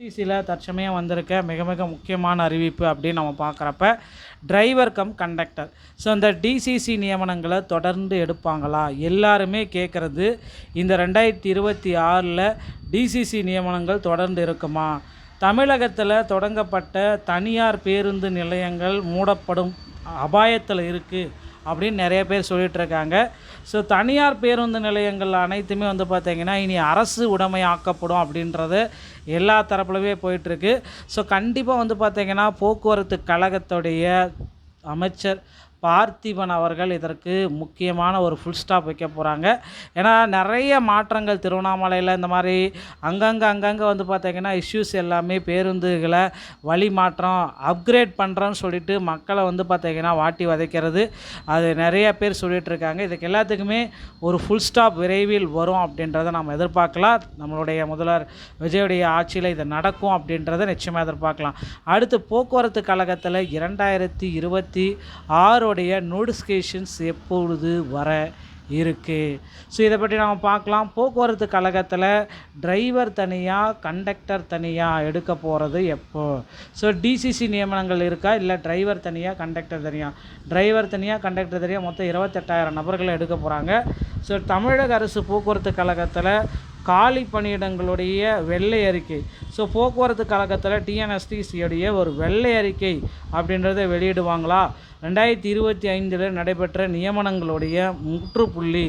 டிசியில் தற்சமயம் வந்திருக்க மிக மிக முக்கியமான அறிவிப்பு அப்படின்னு நம்ம பார்க்குறப்ப டிரைவர் கம் கண்டக்டர். ஸோ இந்த டிசிசி நியமனங்களை தொடர்ந்து எடுப்பாங்களா? எல்லாருமே கேட்குறது இந்த 2026 டிசிசி நியமனங்கள் தொடர்ந்து இருக்குமா? தமிழகத்தில் தொடங்கப்பட்ட தனியார் பேருந்து நிலையங்கள் மூடப்படும் அபாயத்தில் இருக்குது அப்படின்னு நிறைய பேர் சொல்லிகிட்ருக்காங்க. ஸோ தனியார் பேருந்து நிலையங்கள் அனைத்துமே பார்த்திங்கன்னா இனி அரசு உடைமையாக்கப்படும் அப்படின்றது எல்லா தரப்புலவே போயிட்டுருக்கு. ஸோ கண்டிப்பாக பார்த்திங்கன்னா போக்குவரத்து கழகத்துடைய அமைச்சர் பார்த்திபன் அவர்கள் இதற்கு முக்கியமான ஒரு ஃபுல் ஸ்டாப் வைக்க போகிறாங்க. ஏன்னா நிறைய மாற்றங்கள் திருவண்ணாமலையில் இந்த மாதிரி அங்கங்கே பார்த்திங்கன்னா இஷ்யூஸ் எல்லாமே பேருந்துகளை வழி மாற்றம் அப்கிரேட் பண்ணுறோன்னு சொல்லிட்டு மக்களை பார்த்திங்கன்னா வாட்டி வதைக்கிறது அது நிறைய பேர் சொல்லிகிட்ருக்காங்க. இதுக்கு எல்லாத்துக்குமே ஒரு ஃபுல் ஸ்டாப் விரைவில் வரும் அப்படின்றத நம்ம எதிர்பார்க்கலாம். நம்மளுடைய முதல்வர் விஜயுடைய ஆட்சியில் இது நடக்கும் அப்படின்றத நிச்சயமாக எதிர்பார்க்கலாம். அடுத்து போக்குவரத்து கழகத்தில் 2026 நோட்டிஃபிகேஷன்ஸ் எப்பொழுது வர இருக்குது? ஸோ இதை பற்றி நாம் பார்க்கலாம். போக்குவரத்து கழகத்தில் டிரைவர் தனியாக கண்டக்டர் தனியாக எடுக்க போகிறது எப்போ? ஸோ டிசிசி நியமனங்கள் இருக்கா, இல்லை டிரைவர் தனியாக கண்டக்டர் தனியாக? டிரைவர் தனியாக கண்டக்டர் தனியாக மொத்தம் 28,000 நபர்களை எடுக்க போகிறாங்க. ஸோ தமிழக அரசு போக்குவரத்து கழகத்தில் காலி பணியிடங்களுடைய வெள்ளை அறிக்கை, ஸோ போக்குவரத்து கழகத்தில் டிஎன்எஸ்டிசியுடைய ஒரு வெள்ளை அறிக்கை அப்படின்றத வெளியிடுவாங்களா? 2025 நடைபெற்ற நியமனங்களுடைய முற்றுப்புள்ளி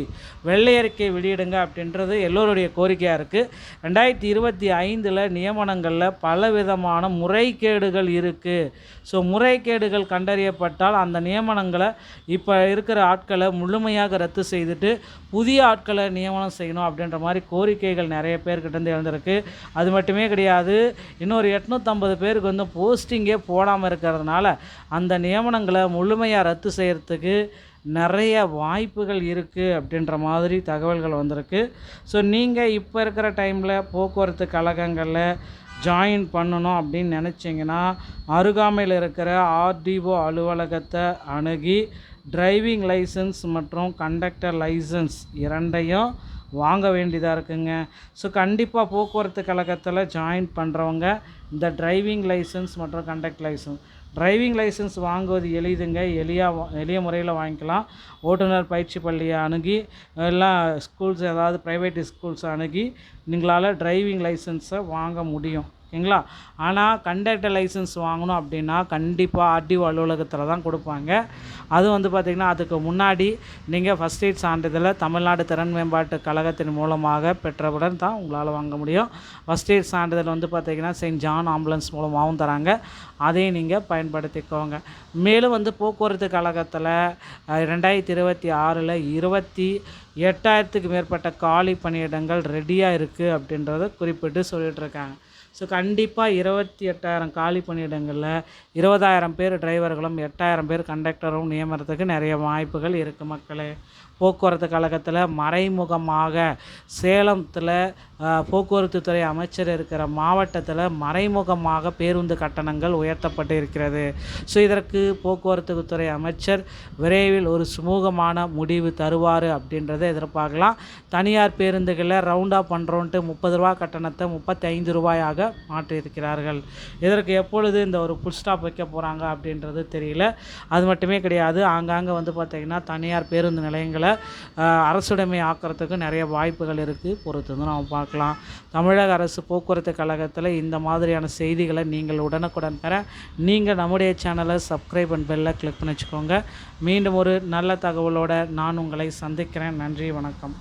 வெள்ளை அறிக்கை வெளியிடுங்க அப்படின்றது எல்லோருடைய கோரிக்கையாக இருக்குது. 2025 நியமனங்களில் பலவிதமான முறைகேடுகள் இருக்குது. ஸோ முறைகேடுகள் கண்டறியப்பட்டால் அந்த நியமனங்களை இப்போ இருக்கிற ஆட்களை முழுமையாக ரத்து செய்துட்டு புதிய ஆட்களை நியமனம் செய்யணும் அப்படின்ற மாதிரி கோரிக்கைகள் நிறைய பேர்கிட்டேருந்து எழுந்திருக்கு. அது மட்டுமே கிடையாது, இன்னொரு 850 பேருக்கு போஸ்டிங்கே போடாமல் இருக்கிறதுனால அந்த நியமனங்களை முழுமையாக ரத்து செய்கிறதுக்கு நிறைய வாய்ப்புகள் இருக்குது அப்படின்ற மாதிரி தகவல்கள் வந்திருக்கு. ஸோ நீங்கள் இப்போ இருக்கிற டைமில் போக்குவரத்து கழகங்களில் ஜாயின் பண்ணணும் அப்படின்னு நினச்சிங்கன்னா அருகாமையில் இருக்கிற ஆர்டிஓ அலுவலகத்தை அணுகி டிரைவிங் லைசன்ஸ் மற்றும் கண்டக்டர் லைசன்ஸ் இரண்டையும் வாங்க வேண்டியதாக இருக்குங்க. ஸோ கண்டிப்பாக போக்குவரத்து கழகத்தில் ஜாயின் பண்ணுறவங்க இந்த டிரைவிங் லைசன்ஸ் மற்றும் கண்டக்டர் லைசன்ஸ் டிரைவிங் லைசன்ஸ் வாங்குவது எளிதுங்க. எளிய முறையில் வாங்கிக்கலாம். ஓட்டுநர் பயிற்சி பள்ளியை அணுகி எல்லாம் ஸ்கூல்ஸ் ஏதாவது ப்ரைவேட் ஸ்கூல்ஸ் அணுகி நீங்களால் டிரைவிங் லைசன்ஸை வாங்க முடியும், ஓகேங்களா? ஆனால் கண்டக்டர் லைசன்ஸ் வாங்கணும் அப்படின்னா கண்டிப்பாக ஆர்டிஓ அலுவலகத்தில் தான் கொடுப்பாங்க. அது பார்த்திங்கன்னா அதுக்கு முன்னாடி நீங்கள் ஃபஸ்ட் எய்ட் சான்றிதழை தமிழ்நாடு திறன் மேம்பாட்டு கழகத்தின் மூலமாக பெற்றவுடன் தான் உங்களால் வாங்க முடியும். ஃபஸ்ட் எய்ட் சான்றிதழ் பார்த்திங்கன்னா செயின்ட் ஜான் ஆம்புலன்ஸ் மூலமாகவும் தராங்க. அதையும் நீங்கள் பயன்படுத்திக்கோங்க. மேலும் போக்குவரத்து கழகத்தில் 2026 28,000க்கு மேற்பட்ட காலி பணியிடங்கள் ரெடியாக இருக்குது அப்படின்றத குறிப்பிட்டு சொல்லிகிட்ருக்காங்க. ஸோ கண்டிப்பாக 28,000 காலி பணியிடங்களில் 20,000 பேர் டிரைவர்களும் 8,000 பேர் கண்டக்டரும் நியமனத்துக்கு நிறைய வாய்ப்புகள் இருக்குது மக்களே. போக்குவரத்து கழகத்தில் மறைமுகமாக சேலத்தில் போக்குவரத்து துறை அமைச்சர் இருக்கிற மாவட்டத்தில் மறைமுகமாக பேருந்து கட்டணங்கள் உயர்த்தப்பட்டு இருக்கிறது. ஸோ இதற்கு போக்குவரத்து துறை அமைச்சர் விரைவில் ஒரு சுமூகமான முடிவு தருவார் அப்படின்றத எதிர்பார்க்கலாம். தனியார் பேருந்துகளில் ரவுண்டாக பண்ணுறோன்ட்டு 30 ரூபா கட்டணத்தை 35 ரூபாயாக மாற்றியிருக்கிறார்கள். இதற்கு எப்பொழுது இந்த ஒரு ஃபுல் ஸ்டாப் வைக்க போகிறாங்க அப்படின்றது தெரியல. அது மட்டுமே கிடையாது, ஆங்காங்கே பார்த்திங்கன்னா தனியார் பேருந்து நிலையங்களை அரசுடைமை ஆக்கிறதுக்கு நிறைய வாய்ப்புகள் இருக்குது. பொறுத்து நம்ம பார்க்கலாம். தமிழக அரசு போக்குவரத்து கழகத்தில் இந்த மாதிரியான செய்திகளை நீங்கள் உடனுக்குடன் பெற நீங்கள் நம்முடைய சேனலை சப்ஸ்கிரைப் அண்ட் பெல்லை கிளிக் பண்ணி வச்சுக்கோங்க. மீண்டும் ஒரு நல்ல தகவலோடு நான் உங்களை சந்திக்கிறேன். நன்றி, வணக்கம்.